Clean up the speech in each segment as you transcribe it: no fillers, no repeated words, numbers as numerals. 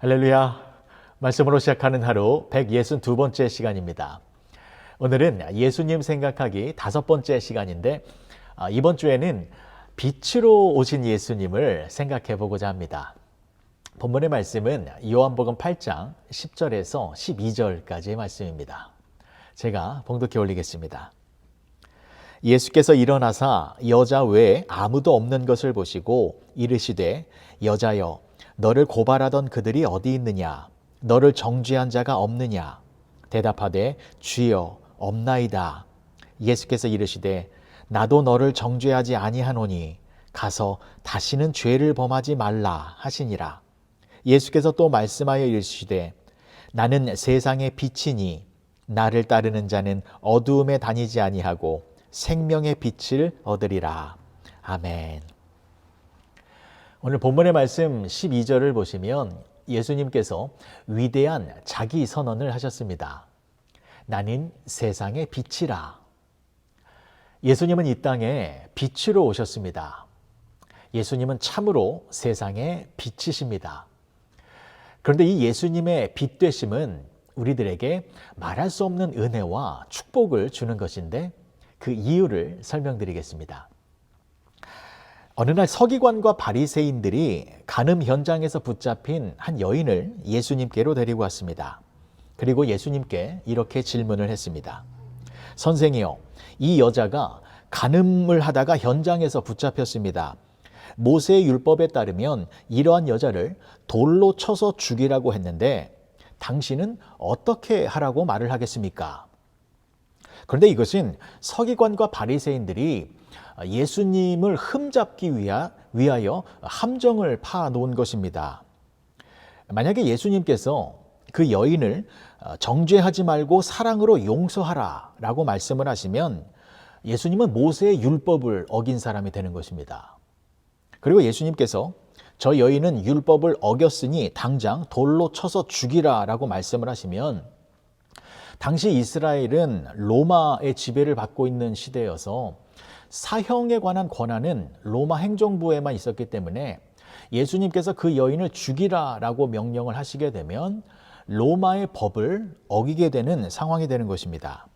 할렐루야. 말씀으로 시작하는 하루 162번째 시간입니다. 오늘은 예수님 생각하기 5번째 시간인데 이번 주에는 빛으로 오신 예수님을 생각해 보고자 합니다. 본문의 말씀은 요한복음 8장 10절에서 12절까지의 말씀입니다. 제가 봉독해 올리겠습니다. 예수께서 일어나사 여자 외에 아무도 없는 것을 보시고 이르시되 여자여 너를 고발하던 그들이 어디 있느냐? 너를 정죄한 자가 없느냐? 대답하되 주여 없나이다. 예수께서 이르시되 나도 너를 정죄하지 아니하노니 가서 다시는 죄를 범하지 말라 하시니라. 예수께서 또 말씀하여 이르시되 나는 세상의 빛이니 나를 따르는 자는 어두움에 다니지 아니하고 생명의 빛을 얻으리라. 아멘. 오늘 본문의 말씀 12절을 보시면 예수님께서 위대한 자기 선언을 하셨습니다. 나는 세상의 빛이라. 예수님은 이 땅에 빛으로 오셨습니다. 예수님은 참으로 세상의 빛이십니다. 그런데 이 예수님의 빛 되심은 우리들에게 말할 수 없는 은혜와 축복을 주는 것인데 그 이유를 설명드리겠습니다. 어느 날 서기관과 바리새인들이 간음 현장에서 붙잡힌 한 여인을 예수님께로 데리고 왔습니다. 그리고 예수님께 이렇게 질문을 했습니다. 선생이요, 이 여자가 간음을 하다가 현장에서 붙잡혔습니다. 모세의 율법에 따르면 이러한 여자를 돌로 쳐서 죽이라고 했는데 당신은 어떻게 하라고 말을 하겠습니까? 그런데 이것은 서기관과 바리새인들이 예수님을 흠잡기 위하여 함정을 파놓은 것입니다. 만약에 예수님께서 그 여인을 정죄하지 말고 사랑으로 용서하라 라고 말씀을 하시면 예수님은 모세의 율법을 어긴 사람이 되는 것입니다. 그리고 예수님께서 저 여인은 율법을 어겼으니 당장 돌로 쳐서 죽이라 라고 말씀을 하시면 당시 이스라엘은 로마의 지배를 받고 있는 시대여서 사형에 관한 권한은 로마 행정부에만 있었기 때문에 예수님께서 그 여인을 죽이라라고 명령을 하시게 되면 로마의 법을 어기게 되는 상황이 되는 것입니다.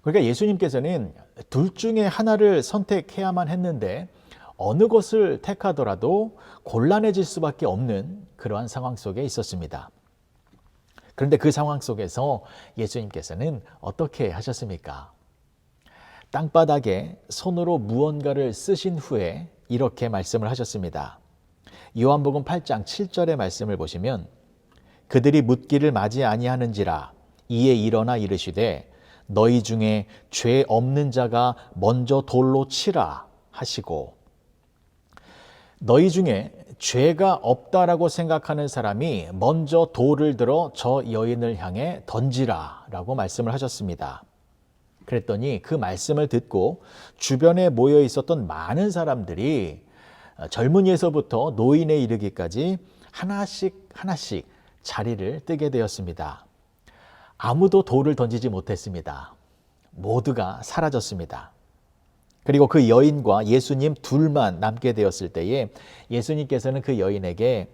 그러니까 예수님께서는 둘 중에 하나를 선택해야만 했는데 어느 것을 택하더라도 곤란해질 수밖에 없는 그러한 상황 속에 있었습니다. 그런데 그 상황 속에서 예수님께서는 어떻게 하셨습니까? 땅바닥에 손으로 무언가를 쓰신 후에 이렇게 말씀을 하셨습니다. 요한복음 8장 7절의 말씀을 보시면 그들이 묻기를 맞이 아니하는지라 이에 일어나 이르시되 너희 중에 죄 없는 자가 먼저 돌로 치라 하시고 너희 중에 죄가 없다라고 생각하는 사람이 먼저 돌을 들어 저 여인을 향해 던지라 라고 말씀을 하셨습니다. 그랬더니 그 말씀을 듣고 주변에 모여 있었던 많은 사람들이 젊은이에서부터 노인에 이르기까지 하나씩 자리를 뜨게 되었습니다. 아무도 돌을 던지지 못했습니다. 모두가 사라졌습니다. 그리고 그 여인과 예수님 둘만 남게 되었을 때에 예수님께서는 그 여인에게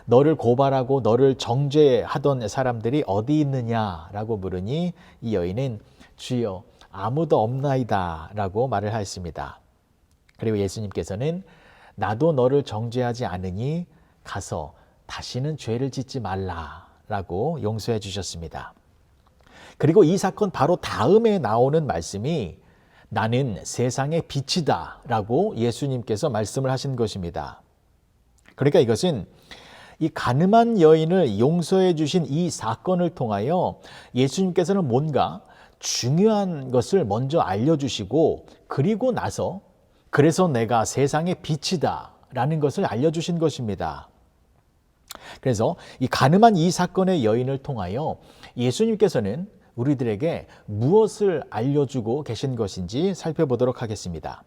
너를 고발하고 너를 정죄하던 사람들이 어디 있느냐라고 물으니 이 여인은 주여 아무도 없나이다 라고 말을 하였습니다. 그리고 예수님께서는 나도 너를 정죄하지 않으니 가서 다시는 죄를 짓지 말라 라고 용서해 주셨습니다. 그리고 이 사건 바로 다음에 나오는 말씀이 나는 세상의 빛이다 라고 예수님께서 말씀을 하신 것입니다. 그러니까 이것은 이 가늠한 여인을 용서해 주신 이 사건을 통하여 예수님께서는 뭔가 중요한 것을 먼저 알려주시고 그리고 나서 그래서 내가 세상의 빛이다 라는 것을 알려주신 것입니다. 그래서 이 가늠한 이 사건의 여인을 통하여 예수님께서는 우리들에게 무엇을 알려주고 계신 것인지 살펴보도록 하겠습니다.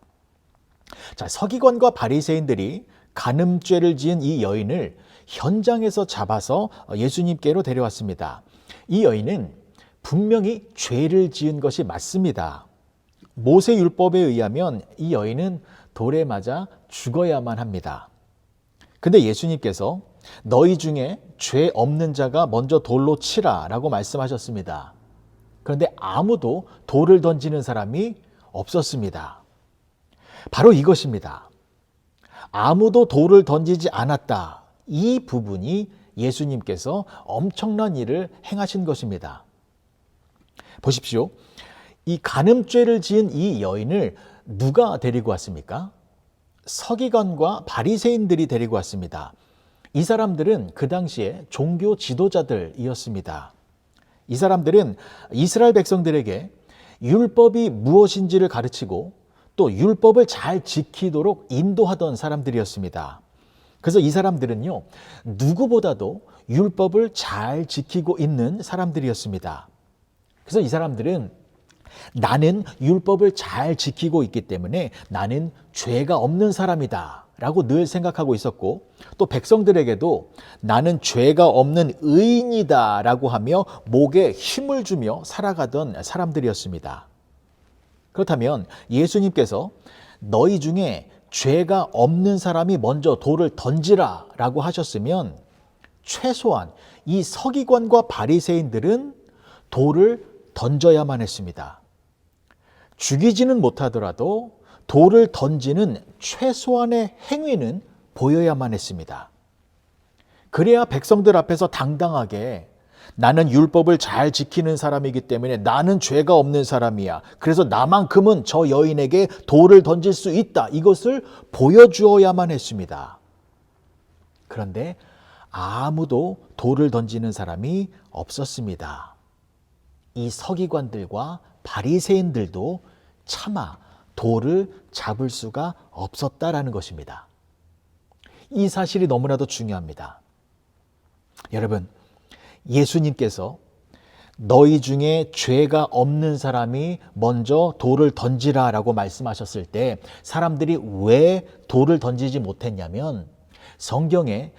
자, 서기관과 바리새인들이 간음죄를 지은 이 여인을 현장에서 잡아서 예수님께로 데려왔습니다. 이 여인은 분명히 죄를 지은 것이 맞습니다. 모세 율법에 의하면 이 여인은 돌에 맞아 죽어야만 합니다. 근데 예수님께서 너희 중에 죄 없는 자가 먼저 돌로 치라 라고 말씀하셨습니다. 그런데 아무도 돌을 던지는 사람이 없었습니다. 바로 이것입니다. 아무도 돌을 던지지 않았다. 이 부분이 예수님께서 엄청난 일을 행하신 것입니다. 보십시오. 이 간음죄를 지은 이 여인을 누가 데리고 왔습니까? 서기관과 바리새인들이 데리고 왔습니다. 이 사람들은 그 당시에 종교 지도자들이었습니다. 이 사람들은 이스라엘 백성들에게 율법이 무엇인지를 가르치고 또 율법을 잘 지키도록 인도하던 사람들이었습니다. 그래서 이 사람들은요, 누구보다도 율법을 잘 지키고 있는 사람들이었습니다. 그래서 이 사람들은 나는 율법을 잘 지키고 있기 때문에 나는 죄가 없는 사람이다 라고 늘 생각하고 있었고, 또 백성들에게도 나는 죄가 없는 의인이다 라고 하며 목에 힘을 주며 살아가던 사람들이었습니다. 그렇다면 예수님께서 너희 중에 죄가 없는 사람이 먼저 돌을 던지라 라고 하셨으면 최소한 이 서기관과 바리새인들은 돌을 던져야만 했습니다. 죽이지는 못하더라도 돌을 던지는 최소한의 행위는 보여야만 했습니다. 그래야 백성들 앞에서 당당하게 나는 율법을 잘 지키는 사람이기 때문에 나는 죄가 없는 사람이야. 그래서 나만큼은 저 여인에게 돌을 던질 수 있다. 이것을 보여주어야만 했습니다. 그런데 아무도 돌을 던지는 사람이 없었습니다. 이 서기관들과 바리새인들도 차마 돌을 잡을 수가 없었다라는 것입니다. 이 사실이 너무나도 중요합니다. 여러분, 예수님께서 너희 중에 죄가 없는 사람이 먼저 돌을 던지라라고 말씀하셨을 때 사람들이 왜 돌을 던지지 못했냐면 성경에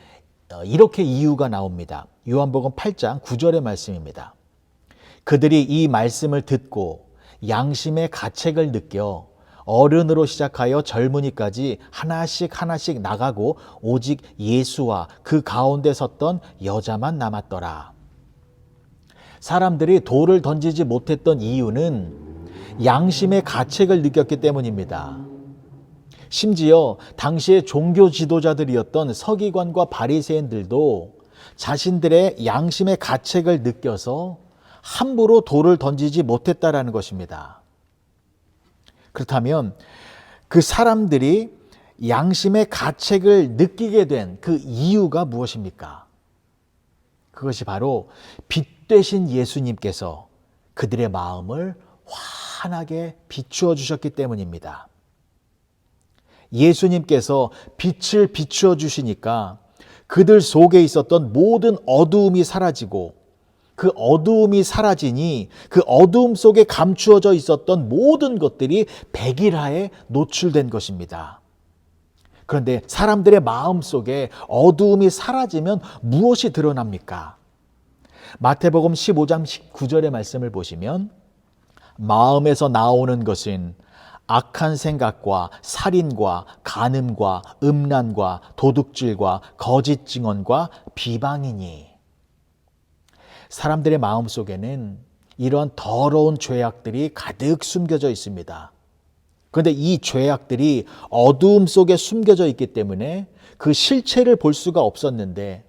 이렇게 이유가 나옵니다. 요한복음 8장 9절의 말씀입니다. 그들이 이 말씀을 듣고 양심의 가책을 느껴 어른으로 시작하여 젊은이까지 하나씩 나가고 오직 예수와 그 가운데 섰던 여자만 남았더라. 사람들이 돌을 던지지 못했던 이유는 양심의 가책을 느꼈기 때문입니다. 심지어 당시의 종교 지도자들이었던 서기관과 바리새인들도 자신들의 양심의 가책을 느껴서 함부로 돌을 던지지 못했다라는 것입니다. 그렇다면 그 사람들이 양심의 가책을 느끼게 된 그 이유가 무엇입니까? 그것이 바로 빛 되신 예수님께서 그들의 마음을 환하게 비추어 주셨기 때문입니다. 예수님께서 빛을 비추어 주시니까 그들 속에 있었던 모든 어두움이 사라지고 그 어두움이 사라지니 그 어두움 속에 감추어져 있었던 모든 것들이 백일하에 노출된 것입니다. 그런데 사람들의 마음 속에 어두움이 사라지면 무엇이 드러납니까? 마태복음 15장 19절의 말씀을 보시면 마음에서 나오는 것은 악한 생각과 살인과 간음과 음란과 도둑질과 거짓 증언과 비방이니. 사람들의 마음 속에는 이런 더러운 죄악들이 가득 숨겨져 있습니다. 그런데 이 죄악들이 어두움 속에 숨겨져 있기 때문에 그 실체를 볼 수가 없었는데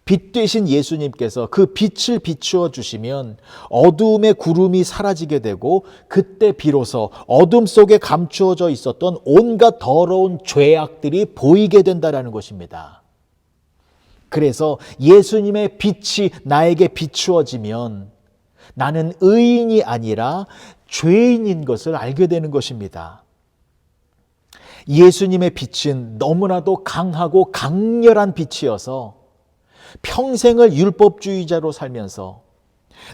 빛 되신 예수님께서 그 빛을 비추어 주시면 어두움의 구름이 사라지게 되고 그때 비로소 어둠 속에 감추어져 있었던 온갖 더러운 죄악들이 보이게 된다는 것입니다. 그래서 예수님의 빛이 나에게 비추어지면 나는 의인이 아니라 죄인인 것을 알게 되는 것입니다. 예수님의 빛은 너무나도 강하고 강렬한 빛이어서 평생을 율법주의자로 살면서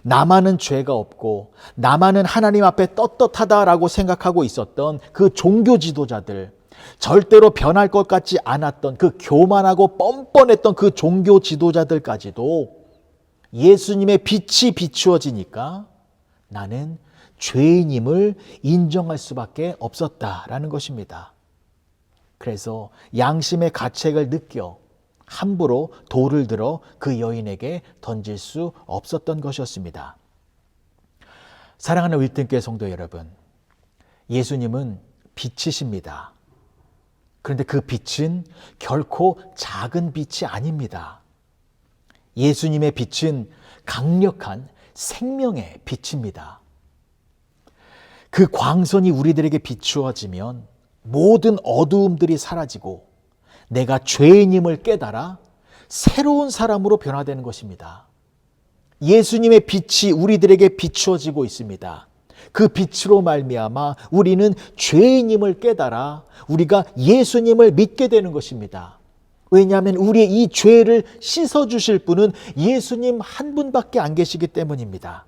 나만은 죄가 없고 나만은 하나님 앞에 떳떳하다라고 생각하고 있었던 그 종교 지도자들, 절대로 변할 것 같지 않았던 그 교만하고 뻔뻔했던 그 종교 지도자들까지도 예수님의 빛이 비추어지니까 나는 죄인임을 인정할 수밖에 없었다라는 것입니다. 그래서 양심의 가책을 느껴 함부로 돌을 들어 그 여인에게 던질 수 없었던 것이었습니다. 사랑하는 윌튼교회 성도 여러분, 예수님은 빛이십니다. 그런데 그 빛은 결코 작은 빛이 아닙니다. 예수님의 빛은 강력한 생명의 빛입니다. 그 광선이 우리들에게 비추어지면 모든 어두움들이 사라지고 내가 죄인임을 깨달아 새로운 사람으로 변화되는 것입니다. 예수님의 빛이 우리들에게 비추어지고 있습니다. 그 빛으로 말미암아 우리는 죄인임을 깨달아 우리가 예수님을 믿게 되는 것입니다. 왜냐하면 우리의 이 죄를 씻어주실 분은 예수님 한 분밖에 안 계시기 때문입니다.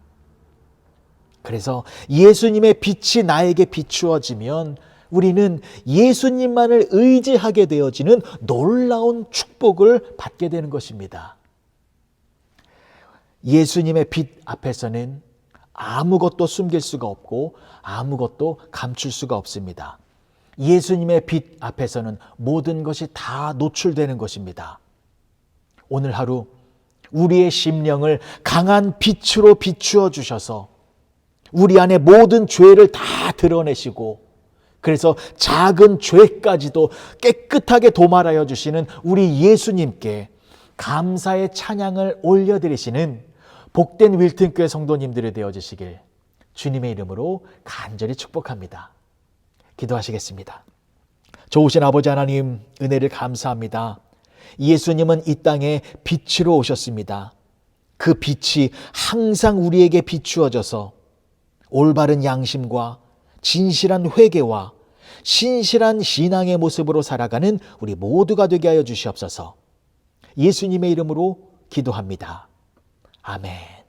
그래서 예수님의 빛이 나에게 비추어지면 우리는 예수님만을 의지하게 되어지는 놀라운 축복을 받게 되는 것입니다. 예수님의 빛 앞에서는 아무것도 숨길 수가 없고 아무것도 감출 수가 없습니다. 예수님의 빛 앞에서는 모든 것이 다 노출되는 것입니다. 오늘 하루 우리의 심령을 강한 빛으로 비추어 주셔서 우리 안에 모든 죄를 다 드러내시고 그래서 작은 죄까지도 깨끗하게 도말하여 주시는 우리 예수님께 감사의 찬양을 올려드리시는 복된 윌튼교회 성도님들이 되어주시길 주님의 이름으로 간절히 축복합니다. 기도하시겠습니다. 좋으신 아버지 하나님, 은혜를 감사합니다. 예수님은 이 땅에 빛으로 오셨습니다. 그 빛이 항상 우리에게 비추어져서 올바른 양심과 진실한 회개와 신실한 신앙의 모습으로 살아가는 우리 모두가 되게 하여 주시옵소서. 예수님의 이름으로 기도합니다. 아멘.